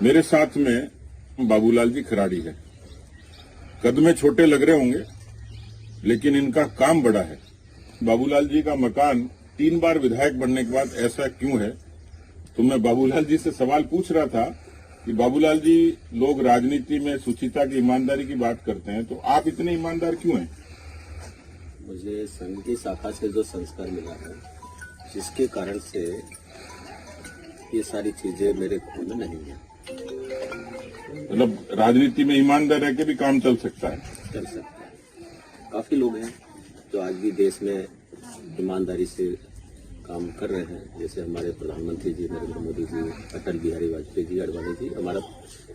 मेरे साथ में बाबूलाल जी खराड़ी है। कद में छोटे लग रहे होंगे, लेकिन इनका काम बड़ा है। बाबूलाल जी का मकान 3 बार विधायक बनने के बाद ऐसा क्यों है? तो मैं बाबूलाल जी से सवाल पूछ रहा था कि बाबूलाल जी, लोग राजनीति में सुचिता की, ईमानदारी की बात करते हैं, तो आप इतने ईमानदार क्यों हैं? मुझे संघ की शाखा से जो संस्कार मिला है, जिसके कारण से ये सारी चीजें मेरे खून में नहीं है। मतलब राजनीति में ईमानदार रह के भी काम चल सकता है? चल सकता है। काफी लोग हैं जो आज भी देश में ईमानदारी से काम कर रहे हैं, जैसे हमारे प्रधानमंत्री जी नरेंद्र मोदी जी, अटल बिहारी वाजपेयी जी, अडवाणी जी, हमारा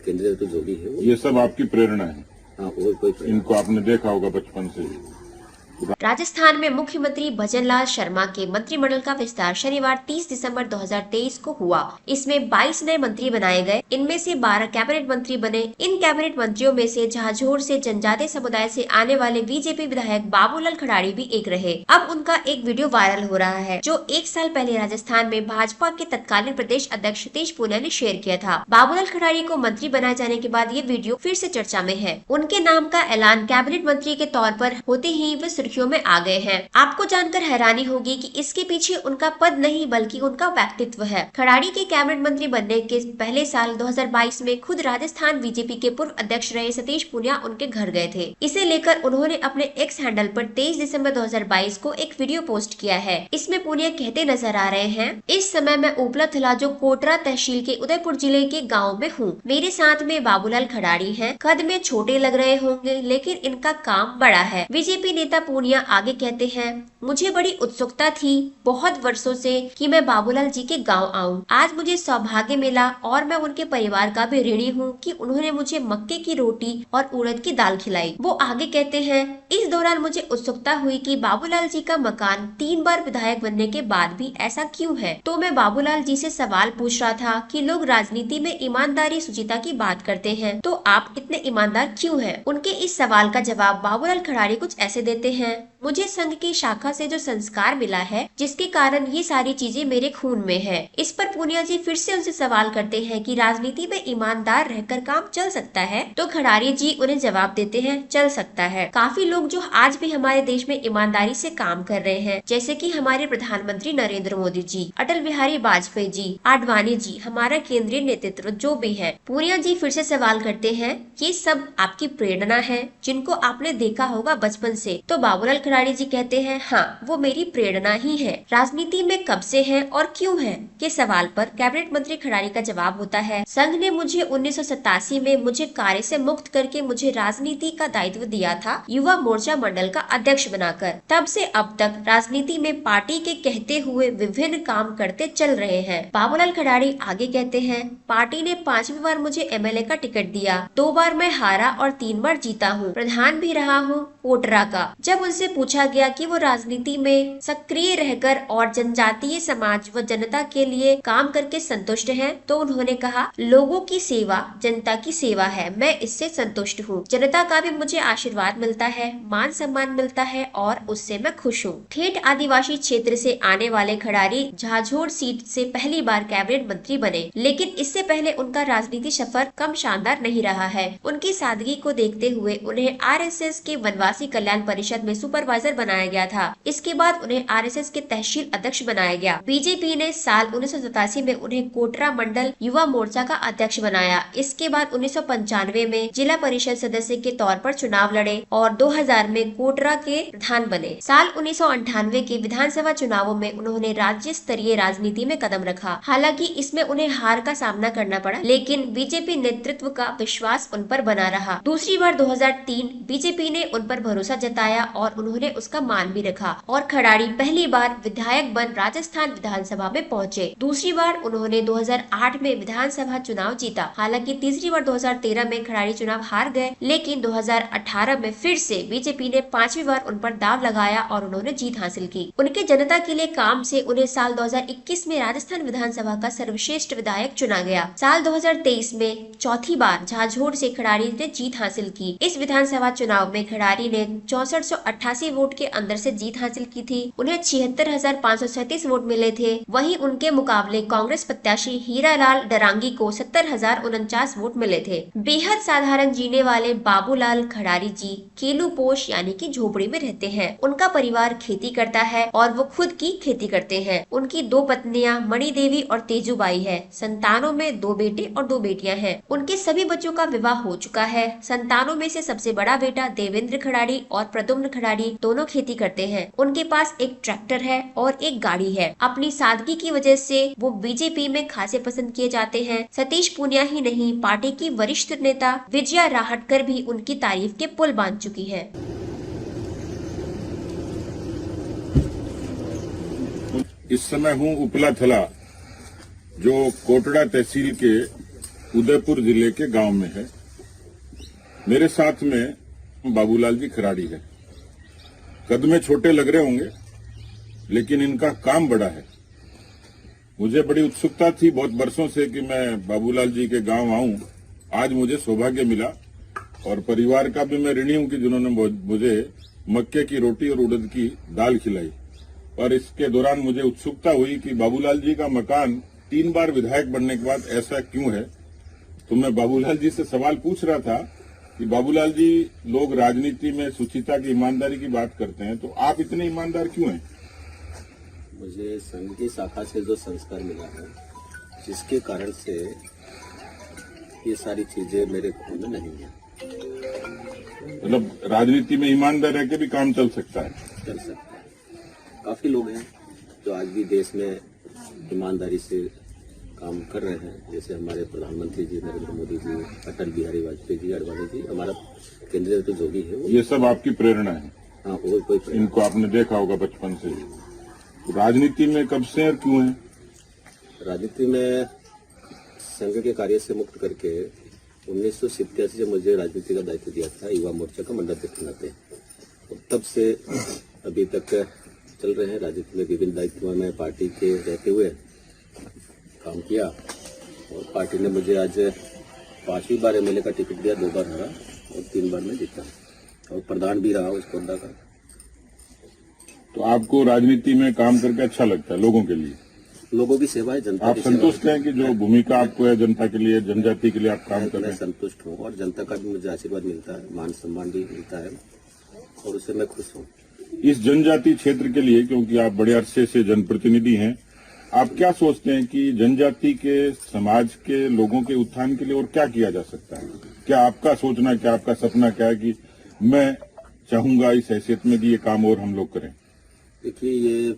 केंद्रीय तो जो भी है वो। ये सब आपकी प्रेरणा है? हाँ, और कोई इनको आपने देखा होगा बचपन से ही। राजस्थान में मुख्यमंत्री भजनलाल शर्मा के मंत्रिमंडल का विस्तार शनिवार 30 दिसंबर 2023 को हुआ। इसमें 22 नए मंत्री बनाए गए। इनमें से 12 कैबिनेट मंत्री बने। इन कैबिनेट मंत्रियों में से झाझोड़ से जनजातीय समुदाय से आने वाले बीजेपी विधायक बाबूलाल खराड़ी भी एक रहे। अब उनका एक वीडियो वायरल हो रहा है, जो 1 साल पहले राजस्थान में भाजपा के तत्कालीन प्रदेश अध्यक्ष सतीश पूनिया ने शेयर किया था। बाबूलाल खराड़ी को मंत्री बनाए जाने के बाद ये वीडियो फिर से चर्चा में है। उनके नाम का ऐलान कैबिनेट मंत्री के तौर पर होते ही वे सुर्खियों में आ गए हैं। आपको जानकर हैरानी होगी कि इसके पीछे उनका पद नहीं बल्कि उनका व्यक्तित्व है। खराड़ी के कैबिनेट मंत्री बनने के पहले साल 2022 में खुद राजस्थान बीजेपी के पूर्व अध्यक्ष रहे सतीश पूनिया उनके घर गए थे। इसे लेकर उन्होंने अपने एक्स हैंडल पर 23 दिसंबर 2022 को एक वीडियो पोस्ट किया है। इसमें पूनिया कहते नजर आ रहे हैं, इस समय मैं उपला थला जो कोटरा तहसील के उदयपुर जिले के गाँव में हूँ। मेरे साथ में बाबूलाल खराड़ी है। कद में छोटे लग रहे होंगे, लेकिन इनका काम बड़ा है। बीजेपी नेता पूनिया आगे कहते हैं, मुझे बड़ी उत्सुकता थी बहुत वर्षों से कि मैं बाबूलाल जी के गांव आऊं। आज मुझे सौभाग्य मिला और मैं उनके परिवार का भी ऋणी हूं कि उन्होंने मुझे मक्के की रोटी और उड़द की दाल खिलाई। वो आगे कहते हैं, इस दौरान मुझे उत्सुकता हुई कि बाबूलाल जी का मकान 3 बार विधायक बनने के बाद भी ऐसा क्यों है। तो मैं बाबूलाल जी से सवाल पूछ रहा था कि लोग राजनीति में ईमानदारी सुचिता की बात करते हैं, तो आप इतने ईमानदार क्यों हैं? उनके इस सवाल का जवाब बाबूलाल खराड़ी कुछ ऐसे देते हैं, मुझे संघ की शाखा से जो संस्कार मिला है, जिसके कारण ये सारी चीजें मेरे खून में है। इस पर पूनिया जी फिर से उनसे सवाल करते हैं कि राजनीति में ईमानदार रहकर काम चल सकता है? तो खराड़ी जी उन्हें जवाब देते हैं, चल सकता है। काफी लोग जो आज भी हमारे देश में ईमानदारी से काम कर रहे हैं, जैसे कि हमारे प्रधानमंत्री नरेंद्र मोदी जी, अटल बिहारी वाजपेयी जी, आडवाणी जी, हमारा केंद्रीय नेतृत्व जो भी है। पूनिया जी फिर से सवाल करते हैं, ये सब आपकी प्रेरणा है जिनको आपने देखा होगा बचपन से? तो बाबूलाल खराड़ी जी कहते हैं, हाँ, वो मेरी प्रेरणा ही है। राजनीति में कब से है और क्यों है? के सवाल पर कैबिनेट मंत्री खराड़ी का जवाब होता है, संघ ने मुझे 1987 में मुझे कार्य से मुक्त करके मुझे राजनीति का दायित्व दिया था, युवा मोर्चा मंडल का अध्यक्ष बनाकर। तब से अब तक राजनीति में पार्टी के कहते हुए विभिन्न काम करते चल रहे हैं। बाबूलाल खराड़ी आगे कहते हैं, पार्टी ने 5वीं बार मुझे एमएलए का टिकट दिया। 2 बार मैं हारा और 3 बार जीता हूँ। प्रधान भी रहा हूँ कोटरा का। जब उनसे पूछा गया कि वो राजनीति में सक्रिय रहकर और जनजातीय समाज व जनता के लिए काम करके संतुष्ट हैं, तो उन्होंने कहा, लोगों की सेवा जनता की सेवा है, मैं इससे संतुष्ट हूँ। जनता का भी मुझे आशीर्वाद मिलता है, मान सम्मान मिलता है और उससे मैं खुश हूँ। ठेठ आदिवासी क्षेत्र से आने वाले खराड़ी झाझोड़ सीट से पहली बार कैबिनेट मंत्री बने, लेकिन इससे पहले उनका राजनीति सफर कम शानदार नहीं रहा है। उनकी सादगी को देखते हुए उन्हें आरएसएस के वनवासी कल्याण परिषद में सुपरवाइजर बनाया गया था। इसके बाद उन्हें आरएसएस के तहसील अध्यक्ष बनाया गया। बीजेपी ने साल 1987 में उन्हें कोटरा मंडल युवा मोर्चा का अध्यक्ष बनाया। इसके बाद 1995 में जिला परिषद सदस्य के तौर पर चुनाव लड़े और 2000 में कोटरा के प्रधान बने। साल 1998 के विधानसभा चुनावों में उन्होंने राज्य स्तरीय राजनीति में कदम रखा। हालांकि इसमें उन्हें हार का सामना करना पड़ा, लेकिन बीजेपी नेतृत्व का विश्वास उन पर बना रहा। दूसरी बार 2003 बीजेपी ने उन पर भरोसा जताया और उन्होंने उसका मान भी रखा और खराड़ी पहली बार विधायक बन राजस्थान विधानसभा में पहुंचे। दूसरी बार उन्होंने 2008 में विधानसभा चुनाव जीता। हालांकि तीसरी बार 2013 में खराड़ी चुनाव हार गए, लेकिन 2018 में फिर से बीजेपी ने 5वीं बार उन पर दाव लगाया और उन्होंने जीत हासिल की। उनके जनता के लिए काम से उन्हें साल 2021 में राजस्थान विधानसभा का सर्वश्रेष्ठ विधायक चुना गया। साल 2023 में चौथी बार झाझोड़ से खराड़ी ने जीत हासिल की। इस विधानसभा चुनाव में खराड़ी ने 6488 88 वोट के अंदर से जीत हासिल की थी। उन्हें 76,537 वोट मिले थे। वहीं उनके मुकाबले कांग्रेस प्रत्याशी हीरालाल डरांगी को 70,049 वोट मिले थे। बेहद साधारण जीने वाले बाबूलाल खड़ारी जी केलूपोश यानी कि झोपड़ी में रहते हैं। उनका परिवार खेती करता है और वो खुद की खेती करते हैं। उनकी 2 पत्नियां मणिदेवी और तेजूबाई है। संतानों में 2 बेटे और 2 बेटियां हैं। उनके सभी बच्चों का विवाह हो चुका है। संतानों में से सबसे बड़ा बेटा देवेंद्र खड़ारी और प्रद्युम्न खड़ारी दोनों खेती करते हैं। उनके पास एक ट्रैक्टर है और एक गाड़ी है। अपनी सादगी की वजह से वो बीजेपी में खासे पसंद किए जाते हैं। सतीश पूनिया ही नहीं, पार्टी की वरिष्ठ नेता विजया राहटकर भी उनकी तारीफ के पुल बांध चुकी है। इस समय हूँ उपला थला, जो कोटड़ा तहसील के उदयपुर जिले के गांव में है। मेरे साथ में बाबूलाल जी खराड़ी है। कद में छोटे लग रहे होंगे, लेकिन इनका काम बड़ा है। मुझे बड़ी उत्सुकता थी बहुत वर्षों से कि मैं बाबूलाल जी के गांव आऊं। आज मुझे सौभाग्य मिला और परिवार का भी मैं ऋणी हूं कि जिन्होंने मुझे मक्के की रोटी और उड़द की दाल खिलाई। और इसके दौरान मुझे उत्सुकता हुई कि बाबूलाल जी का मकान 3 बार विधायक बनने के बाद ऐसा क्यों है। तो मैं बाबूलाल जी से सवाल पूछ रहा था कि बाबूलाल जी, लोग राजनीति में शुचिता की, ईमानदारी की बात करते हैं, तो आप इतने ईमानदार क्यों हैं? मुझे संघ की शाखा से जो संस्कार मिला है, जिसके कारण से ये सारी चीजें मेरे खून में नहीं है। मतलब राजनीति में ईमानदार रह के भी काम चल सकता है। चल सकता है। काफी लोग हैं जो आज भी देश में ईमानदारी से काम कर रहे हैं, जैसे हमारे प्रधानमंत्री जी नरेंद्र मोदी जी, अटल बिहारी वाजपेयी जी, आडवाणी जी, हमारा केंद्रीय तो जो भी है वो। ये सब आपकी प्रेरणा है? हाँ, और कोई प्रेरणा। इनको आपने देखा होगा बचपन से। राजनीति में कब से और क्यों है? राजनीति में संघ के कार्य से मुक्त करके 1987 से मुझे राजनीति का दायित्व दिया था, युवा मोर्चा का मंडल अध्यक्ष बनाते। और तब से अभी तक चल रहे हैं। राजनीति में विभिन्न दायित्वों में पार्टी के रहते हुए काम किया और पार्टी ने मुझे आज 5वीं बार एमएलए का टिकट दिया, 2 बार हारा और 3 बार में जीता और प्रधान भी रहा उस कोटा का। तो आपको राजनीति में काम करके अच्छा लगता है? लोगों के लिए, लोगों की सेवा है, जनता आप की संतुष्ट सेवा हैं कि जो भूमिका आपको है जनता के लिए, जनजाति के लिए आप काम कर रहे मैं हैं? संतुष्ट हूँ और जनता का भी मुझे आशीर्वाद मिलता है, मान सम्मान भी मिलता है और उससे मैं खुश हूँ। इस जनजाति क्षेत्र के लिए, क्योंकि आप बड़े अरसे से जनप्रतिनिधि हैं, आप क्या सोचते हैं कि जनजाति के समाज के लोगों के उत्थान के लिए और क्या किया जा सकता है? क्या आपका सोचना, क्या आपका सपना क्या है कि मैं चाहूंगा इस हैसियत में कि ये काम और हम लोग करें? देखिए, ये